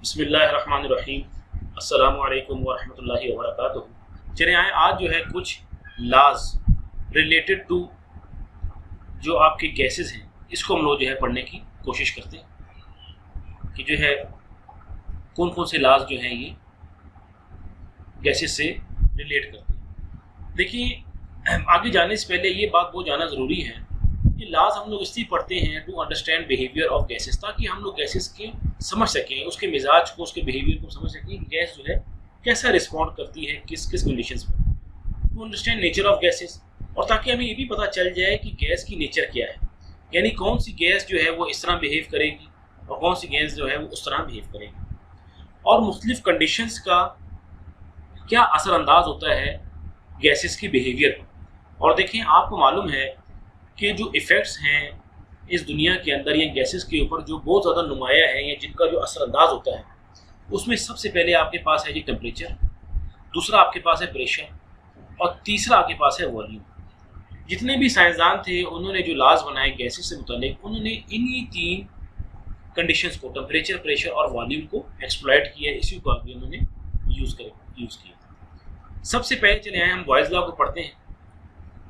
बिस्मिल्लाहिर्रहमानिर्रहीम अस्सलामु अलैकुम वरहमतुल्लाहि वबरकातुहू। चलिए आज जो है कुछ लाज रिलेटेड टू जो आपके गैसेस हैं इसको हम लोग जो है पढ़ने की कोशिश करते हैं कि जो है कौन कौन से लाज जो हैं ये गैसेस से रिलेट करते हैं। देखिए आगे जाने से पहले ये बात बहुत जानना ज़रूरी है कि लाज हम लोग इसलिए पढ़ते हैं to understand behaviour of gases, ताकि हम लोग गैसेस के समझ सकें, उसके मिजाज को, उसके बिहेवियर को समझ सकें। गैस जो है कैसा रिस्पॉन्ड करती है किस किस कंडीशंस में, to understand nature of gases, और ताकि हमें ये भी पता चल जाए कि गैस की नेचर क्या है, यानी कौन सी गैस जो है वो इस तरह बिहेव करेगी और कौन सी गैस जो है वो उस तरह बिहेव करेगी, और मुख्तलिफ कंडीशंस का क्या असरअंदाज होता है गैसेस की बिहेवियर पर। और देखें आपको मालूम है कि जो इफ़ेक्ट्स हैं इस दुनिया के अंदर या गैसेस के ऊपर जो बहुत ज़्यादा नुमाया है या जिनका जो असरअंदाज होता है, उसमें सबसे पहले आपके पास है जी टेम्परेचर, दूसरा आपके पास है प्रेशर, और तीसरा आपके पास है वॉल्यूम। जितने भी साइंसदान थे उन्होंने जो लाज बनाए गैसेस से मुतालिक, उन्होंने इन्हीं तीन कंडीशंस को, टेम्परेचर, प्रेशर और वॉल्यूम को एक्सप्लॉइट किया, इसी को आगे उन्होंने यूज़ किया। सबसे पहले चले आए हम बॉयज़ लॉ को पढ़ते हैं।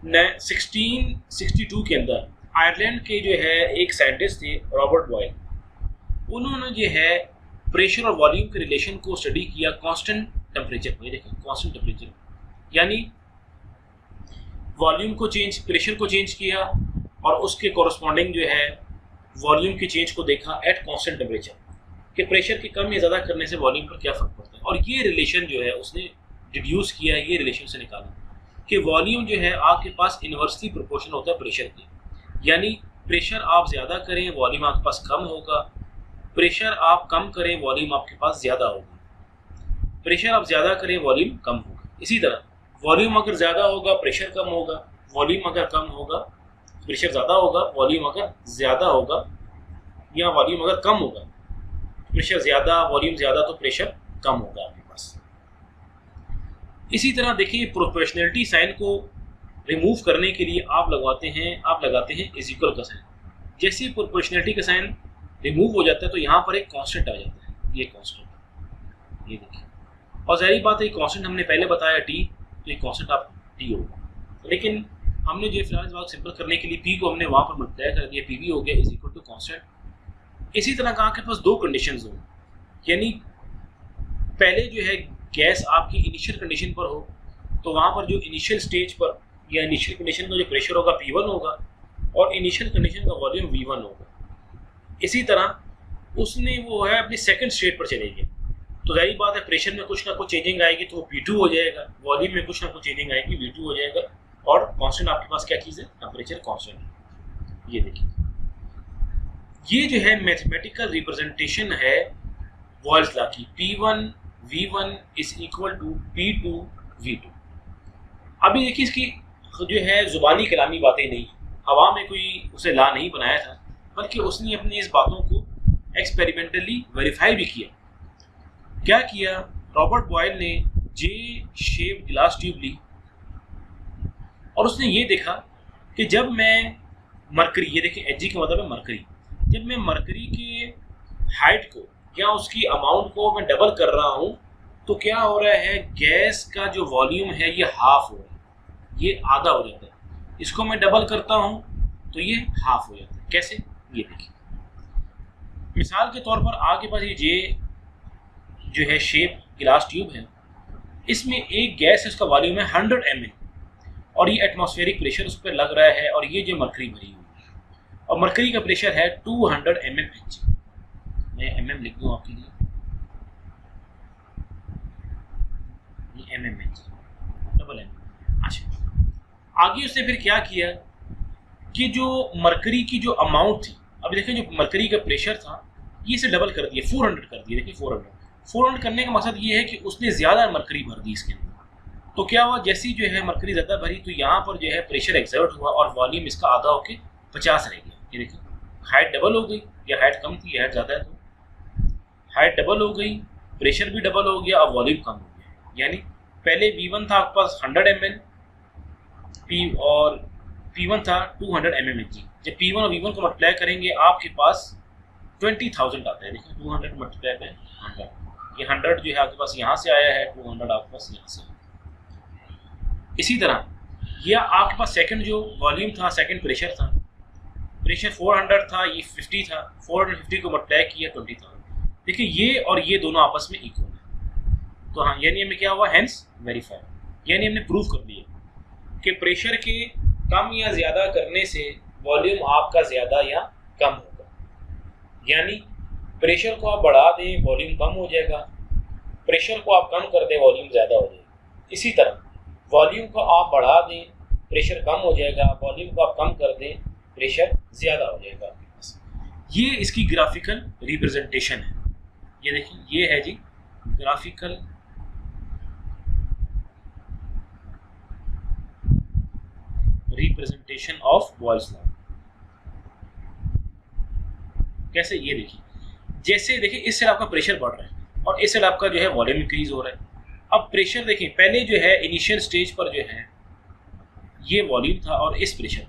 1662 के अंदर आयरलैंड के जो है एक साइंटिस्ट थे रॉबर्ट बॉयल, उन्होंने जो है प्रेशर और वॉल्यूम के रिलेशन को स्टडी किया कांस्टेंट टेम्परेचर पर। देखें कांस्टेंट टेम्परेचर यानी वॉल्यूम को चेंज, प्रेशर को चेंज किया और उसके कॉरस्पॉन्डिंग जो है वॉल्यूम के चेंज को देखा एट कांस्टेंट टेम्परेचर, कि प्रेशर के कम या ज़्यादा करने से वॉल्यूम पर क्या फ़र्क पड़ता है। और ये रिलेशन जो है उसने डिड्यूस किया, ये रिलेशन से निकाला कि वॉल्यूम जो है आपके पास इन्वर्सली प्रोपोर्शनल होता है प्रेशर के, यानी प्रेशर आप ज़्यादा करें वॉल्यूम आपके पास कम होगा, प्रेशर आप कम करें वॉल्यूम आपके पास ज़्यादा होगा, प्रेशर आप ज़्यादा करें वॉल्यूम कम होगा। इसी तरह वॉल्यूम अगर ज़्यादा होगा प्रेशर कम होगा, वॉल्यूम अगर कम होगा प्रेशर ज़्यादा होगा, वॉल्यूम अगर ज़्यादा होगा या वॉल्यूम अगर कम होगा, प्रेशर ज़्यादा वॉल्यूम ज़्यादा तो प्रेशर कम होगा आपके पास। इसी तरह देखिए प्रोपोर्शनैलिटी साइन को रिमूव करने के लिए आप लगाते हैं इज इक्वल का साइन। जैसे ही प्रोपोर्शनैलिटी का साइन रिमूव हो जाता है तो यहाँ पर एक कांस्टेंट आ जाता है, ये कांस्टेंट, ये देखिए। और ज़ाहिर बात है कांस्टेंट हमने पहले बताया टी, तो ये कांस्टेंट आप टी होगा, लेकिन हमने जो फिलहाल बात सिंपल करने के लिए पी को हमने वहाँ पर मल्टीप्लाई कर दिया, पी भी हो गया इज इक्वल टू कांस्टेंट। इसी तरह का आपके पास दो कंडीशंस हो, यानी पहले जो है गैस आपकी इनिशियल कंडीशन पर हो तो वहाँ पर जो इनिशियल स्टेज पर या इनिशियल कंडीशन का जो प्रेशर होगा P1 होगा और इनिशियल कंडीशन का वॉल्यूम V1 होगा। इसी तरह उसने वो है अपनी सेकंड स्टेट पर चले गए, तो जाहिर बात है प्रेशर में कुछ ना कुछ चेंजिंग आएगी तो वो P2 हो जाएगा, वॉल्यूम में कुछ ना कुछ चेंजिंग आएगी V2 हो जाएगा, और कांस्टेंट आपके पास क्या चीज़ है, टेम्परेचर कांस्टेंट। ये देखिए, ये जो है मैथमेटिकल रिप्रेजेंटेशन है बॉयल्स लॉ की, P1 V1 is equal to P2 V2। अभी देखिए इसकी जो है ज़ुबानी कलामी बातें नहीं, हवा में कोई उसे ला नहीं बनाया था, बल्कि उसने अपनी इस बातों को एक्सपेरिमेंटली वेरीफाई भी किया। क्या किया, रॉबर्ट बॉयल ने जे शेप ग्लास ट्यूब ली और उसने ये देखा कि जब मैं मरकरी, ये देखिए एच का मतलब है मरकरी, जब मैं मरकरी के हाइट को या उसकी अमाउंट को मैं डबल कर रहा हूँ तो क्या हो रहा है, गैस का जो वॉल्यूम है ये हाफ हो रहा है, ये आधा हो जाता है। इसको मैं डबल करता हूँ तो ये हाफ हो जाता है। कैसे, ये देखिए मिसाल के तौर पर आपके पास ये जे जो है शेप गिलास ट्यूब है, इसमें एक गैस है उसका वॉल्यूम है 100 ml और ये एटमॉस्फेरिक प्रेशर उस पर लग रहा है, और ये जो मरकरी भरी हुई है और मरकरी का प्रेशर है 200 mmHg। मैं mm लिख दूँ आपके लिए, ये mmHg डबल एम। अच्छा, आगे उसने फिर क्या किया कि जो मरकरी की जो अमाउंट थी, अभी देखिए जो मरकरी का प्रेशर था ये इसे डबल कर दिया, 400 कर दिया। देखिए 400 करने का मकसद ये है कि उसने ज़्यादा मरकरी भर दी इसके अंदर। तो क्या हुआ, जैसी जो है मरकरी ज़्यादा भरी तो यहाँ पर जो है प्रेशर एक्सर्ट हुआ और वॉल्यूम इसका आधा होके 50 रह गया। ये देखिए हाइट डबल हो गई, या हाइट कम थी, हाइट ज़्यादा है तो हाइट डबल हो गई, प्रेशर भी डबल हो गया और वॉल्यूम कम हो गया। यानी पहले V1 था आपके पास 100 ml और P1 था 200 mmHg। जब P1 और V1 को मल्टीप्लाई करेंगे आपके पास 20,000 आता है। देखिए 200 मल्टीप्लाई में 100, ये 100 जो है आपके पास यहाँ से आया है, 200 आपके पास यहाँ से। इसी तरह ये आपके पास सेकंड जो वॉल्यूम था, सेकंड प्रेशर था, प्रेशर 400 था, ये 50 था, 450 को मल्टीप्लाई किया 20 था। देखिए ये और ये दोनों आपस में इक्वल है, तो हाँ यानी हमें क्या हुआ, हेंस वेरीफाई, यानी हमने प्रूव कर दिया कि प्रेशर के कम या ज़्यादा करने से वॉल्यूम आपका ज़्यादा या कम होगा। यानी प्रेशर को आप बढ़ा दें वॉल्यूम कम हो जाएगा, प्रेशर को आप कम कर दें वॉल्यूम ज़्यादा हो जाएगा। इसी तरह वॉल्यूम को आप बढ़ा दें प्रेशर कम हो जाएगा, वॉल्यूम को आप कम कर दें प्रेशर ज़्यादा हो जाएगा आपके पास। ये इसकी ग्राफिकल रिप्रेजेंटेशन है। ये देखिए, ये है जी graphical representation of Boyle's law. कैसे, ये देखिए, जैसे देखिए इस साइड आपका प्रेशर बढ़ रहा है और इस साइड आपका जो है वॉल्यूम इंक्रीज हो रहा है। अब प्रेशर देखिए, पहले जो है इनिशियल स्टेज पर जो है ये वॉल्यूम था और इस प्रेशर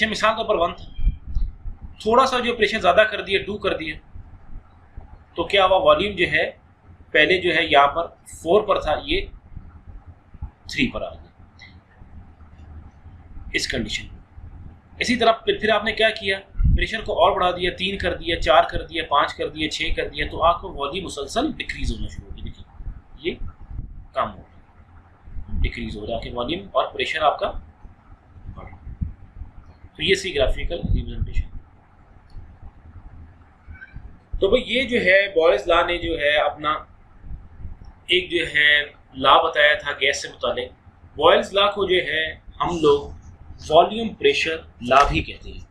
मिसाल तौर पर 1 था, थोड़ा सा जो प्रेशर ज़्यादा कर दिया, 2 कर दिया, तो क्या हुआ, वॉल्यूम जो है पहले जो है यहाँ पर 4 पर था, ये 3 पर आ गया इस कंडीशन में। इसी तरह फिर आपने क्या किया, प्रेशर को और बढ़ा दिया, 3 कर दिया, 4 कर दिया, 5 कर दिया, 6 कर दिया, तो आपको वॉल्यूम मुसलसल डिक्रीज होना शुरू होगी। देखिए ये कम हो रहा है, डिक्रीज हो रहा है वॉल्यूम और प्रेशर आपका बढ़ रहा है। तो ये सी ग्राफिकल रिप्रेजेंटेशन। तो भाई ये जो है बॉयल्स लॉ ने जो है अपना एक जो है लॉ बताया था गैस से मुतालिक। बॉयल्स लॉ को जो है हम लोग वॉल्यूम प्रेशर लॉ भी कहते हैं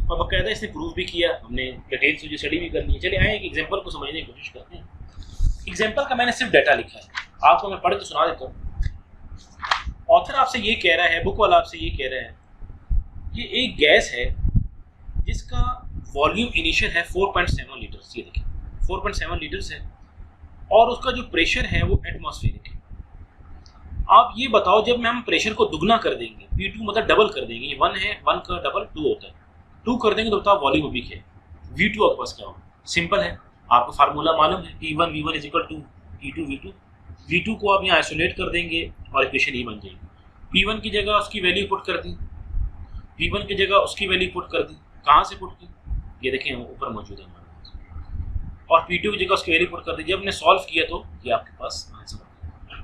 और बाकायदा इसने प्रूव भी किया, हमने डिटेल से जो स्टडी भी कर ली है। चलिए आए एक एग्जांपल को समझने की कोशिश करते हैं। एग्जांपल का मैंने सिर्फ डाटा लिखा है, आपको मैं पढ़ के सुना देता हूँ। ऑथर आपसे ये कह रहा है, बुक वाला आपसे ये कह रहा है कि एक गैस है जिसका वॉल्यूम इनिशियल है 4.7 लीटर्स। ये देखिए 4.7 लीटर्स है और उसका जो प्रेशर है वो एटमॉस्फेरिक है। आप ये बताओ, जब हम प्रेशर को दुगना कर देंगे, P2 मतलब डबल कर देंगे, ये 1 है, 1 का डबल 2 होता है, 2 कर देंगे तो बताओ वॉल्यूम अभी क्या है, V2 आपके पास क्या होगा। सिंपल है, आपको फार्मूला मालूम है, P1 V1 is equal to P2 V2। V2 को आप यहाँ आइसोलेट कर देंगे और इक्वेशन ये बन जाएगी। P1 की जगह उसकी वैल्यू पुट कर दी, P1 की जगह उसकी वैल्यू पुट कर दी, कहाँ से पुट की, ये देखें ऊपर मौजूद है हमारे पास, और P2 की जगह उसकी वैल्यू पुट कर दी। जब हमने सॉल्व किया तो ये आपके पास आंसर आ गया।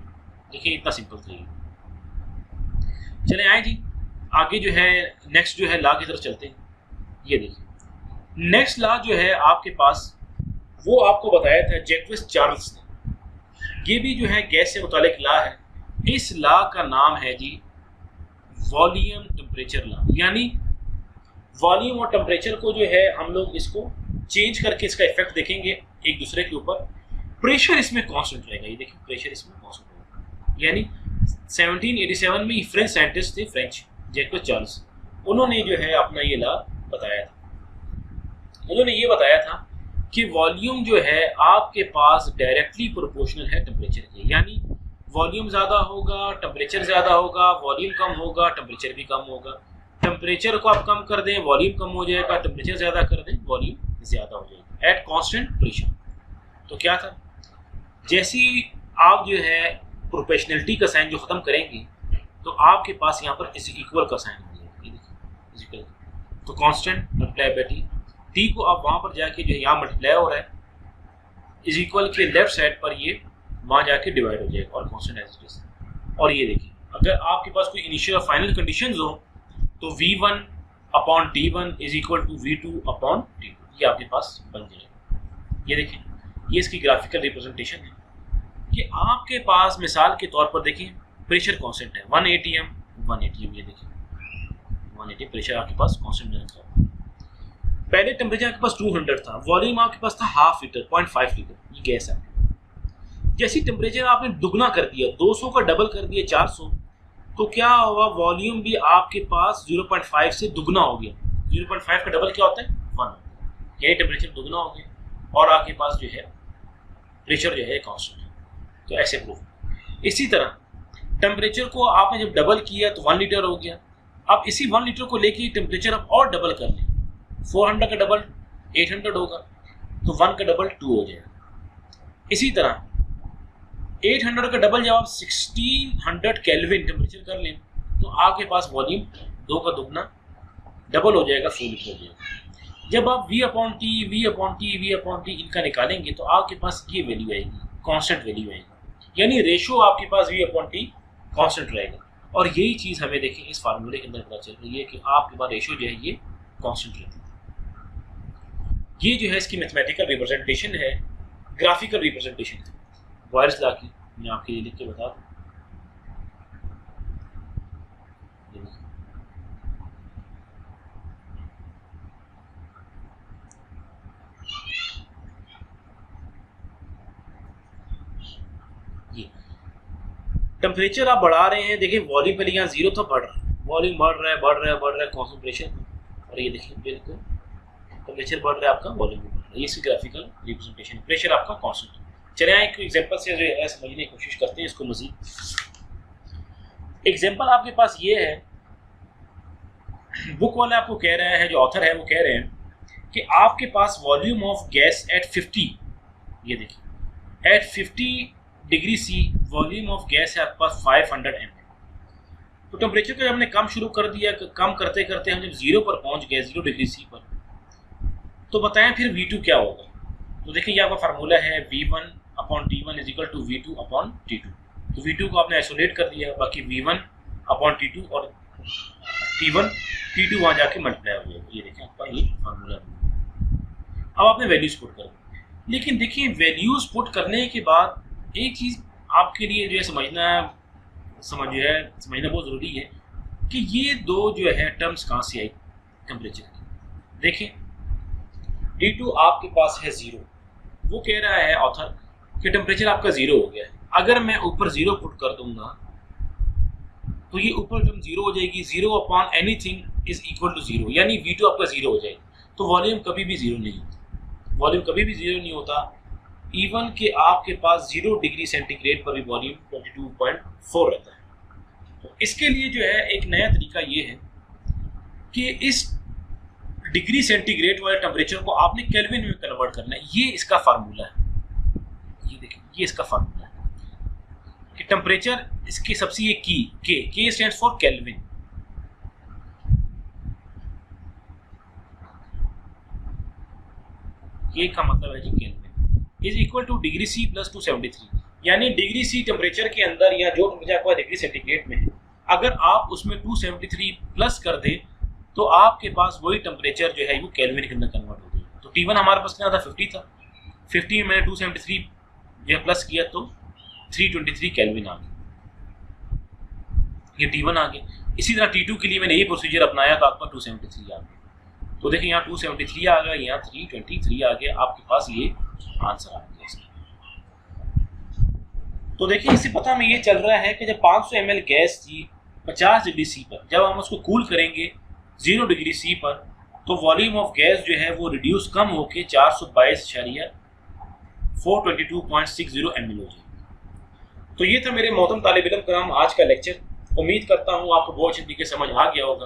देखिए इतना सिंपल था ये। चले आए जी आगे जो है नेक्स्ट जो है लॉ की तरफ चलते हैं। ये देखिए नेक्स्ट लॉ जो है आपके पास वो आपको बताया था जैक्विस चार्ल्स ने। ये भी जो है गैस से मुतालिक लॉ है। इस लॉ का नाम है जी वॉल्यूम टेम्परेचर लॉ। यानी वॉल्यूम और टेम्परेचर को जो है हम लोग इसको चेंज करके इसका इफेक्ट देखेंगे एक दूसरे के ऊपर। प्रेशर इसमें कांस्टेंट रहेगा, ये देखिए प्रेशर इसमें कांस्टेंट रहेगा। यानी 1787 में फ्रेंच साइंटिस्ट थे, फ्रेंच जैक्विस चार्ल्स, उन्होंने जो है अपना ये लॉ बताया था। उन्होंने ये बताया था कि वॉल्यूम जो है आपके पास डायरेक्टली प्रोपोर्शनल है टेम्परेचर के। यानी वॉल्यूम ज़्यादा होगा टेम्परेचर ज़्यादा होगा, वॉल्यूम कम होगा टेम्परेचर भी कम होगा। टेम्परेचर को आप कम कर दें वॉल्यूम कम हो जाएगा, टेम्परेचर ज़्यादा कर दें वॉल्यूम ज़्यादा हो जाएगा एट कांस्टेंट प्रेशर। तो क्या था, जैसे ही आप जो है प्रोपोर्शनलिटी का साइन जो ख़त्म करेंगे तो आपके पास यहाँ पर इज इक्वल का साइन हो जाएगा। तो constant multiply by T, T को आप वहाँ पर जाके जो है यहाँ मल्टीप्लाई हो रहा है, इज इक्वल के लेफ्ट साइड पर ये वहाँ जाके डिवाइड हो जाएगा और कांस्टेंट एज इट इज। और ये देखिए अगर आपके पास कोई इनिशियल और फाइनल कंडीशंस हो तो V1 upon T1 is equal to V2 upon T2, ये आपके पास बन जाएगा। ये देखिए ये इसकी ग्राफिकल रिप्रेजेंटेशन है कि आपके पास मिसाल के तौर पर देखिए प्रेशर कांस्टेंट है 1 atm 1 atm, ये देखिए 180 प्रेशर आपके पास कांस्टेंट रखा है। पहले टेम्परेचर आपके पास 200 था, वॉल्यूम आपके पास था हाफ लीटर 0.5 लीटर, ये गैस है। जैसे टेम्परेचर आपने दुगना कर दिया, 200 का डबल कर दिया 400, तो क्या हुआ, वॉल्यूम भी आपके पास 0.5 से दुगना हो गया। 0.5 का डबल क्या होता है 1, यानी टेम्परेचर दुगना हो गया और आपके पास जो है प्रेशर जो है कांस्टेंट है। तो ऐसे प्रूफ। इसी तरह टेम्परेचर को आपने जब डबल किया तो 1 लीटर हो गया। अब इसी 1 लीटर को लेके टेम्परेचर आप और डबल कर लें, 400 का डबल 800 होगा, तो 1 का डबल 2 हो जाएगा। इसी तरह 800 का डबल जब आप 1600 केल्विन टेम्परेचर कर लें तो आपके पास वॉल्यूम 2 का दुगना डबल हो जाएगा, 4 लीटर हो जाएगा। जब आप V/T इनका निकालेंगे तो आपके पास ये वैल्यू आएगी, कांस्टेंट वैल्यू आएगी, यानी रेशो आपके पास V/T कांस्टेंट रहेगा। और यही चीज़ हमें देखें इस फार्मूले के अंदर पता चल रही है कि आपके पास रेशो जो है ये कांस्टेंट रहती है। ये जो है इसकी मैथमेटिकल रिप्रेजेंटेशन है, ग्राफिकल रिप्रेजेंटेशन है वायर्स लॉ की। मैं आपके लिए लिख के बता दूँ, टेम्परेचर आप बढ़ा रहे हैं, देखिए वॉल्यूम पहले यहाँ 0 था, बढ़ रहा है, वॉल्यूम बढ़ रहा है कॉन्सेंट्रेशन, और ये देखिए बिल्कुल टेम्परेचर बढ़ रहा है आपका, वॉल्यूम भी बढ़ रहा है। ये इसकी ग्राफिकल रिप्रेजेंटेशन, प्रेशर आपका कांस्टेंट। चलिए एक एग्जांपल से जो है समझने की कोशिश करते हैं इसको मजीद। एग्जांपल आपके पास ये है, बुक वाला आपको कह रहा है, जो ऑथर है वो कह रहे हैं कि आपके पास वॉल्यूम ऑफ गैस एट 50, ये देखिए at 50 degree C volume of gas है आपके पास 500 ml। तो टेम्परेचर को हमने कम शुरू कर दिया, कम करते करते हम जब 0 पर पहुंच गए, 0 डिग्री सी पर, तो बताएं फिर V2 क्या होगा। तो देखिए ये आपका फार्मूला है V1/T1 = V2/T2। तो V2 को आपने आइसोलेट कर दिया, बाकी V1/T2 और T2 वहाँ जाके मल्टीप्लाई हो जाएगा। ये देखिए आपका ये फार्मूला। अब आपने वैल्यूज पुट कर दी, लेकिन देखिए वैल्यूज पुट करने के बाद एक चीज़ आपके लिए जो है समझना बहुत ज़रूरी है कि ये दो जो है टर्म्स कहाँ से आई टेम्परेचर की। देखिए T2 आपके पास है 0, वो कह रहा है ऑथर कि टेम्परेचर आपका 0 हो गया है। अगर मैं ऊपर 0 पुट कर दूंगा तो ये ऊपर टर्म 0 हो जाएगी, 0/anything इज इक्वल टू 0, यानी V2 आपका 0 हो जाएगा। तो वॉल्यूम कभी भी 0 नहीं होता, वॉल्यूम कभी भी 0 नहीं होता। इवन कि आपके पास 0 डिग्री सेंटीग्रेड पर भी वॉल्यूम 22.4 रहता है। तो इसके लिए जो है एक नया तरीका ये है कि इस डिग्री सेंटीग्रेड वाले टेम्परेचर को आपने केल्विन में कन्वर्ट करना है। ये इसका फार्मूला है, ये देखिए ये इसका फार्मूला है कि टेम्परेचर इसकी सबसे ये के स्टैंड्स फॉर केल्विन। ये का मतलब है जी kelvin is equal to degree C plus 273, यानी डिग्री सी टेम्परेचर के अंदर या जो टेम्परेचर आपका डिग्री सेंटीग्रेड में है, अगर आप उसमें 273 प्लस कर दें तो आपके पास वही टेम्परेचर जो है वो केल्विन के अंदर कन्वर्ट हो जाएगा। तो T1 हमारे पास कितना था, 50 था, 50 में मैंने 273 जो प्लस किया तो 323 केल्विन आ गया, ये T1 आ गया। इसी तरह T2 के लिए मैंने यही प्रोसीजर अपनाया तो आपका 273 आ गया। तो देखिए यहाँ 273 आ गया, यहाँ 323 आ गया, आपके पास ये आंसर आ गया। तो देखिए इससे पता हमें ये चल रहा है कि जब 500 ml गैस थी 50 डिग्री सी पर, जब हम उसको कूल करेंगे 0 डिग्री सी पर, तो वॉल्यूम ऑफ गैस जो है वो रिड्यूस कम होकर 422.60 ml हो जाएगी। तो ये था मेरे मोहतरम तालिब इल्म कराम आज का लेक्चर। उम्मीद करता हूँ आपको बहुत अच्छी तरीके से समझ आ गया होगा।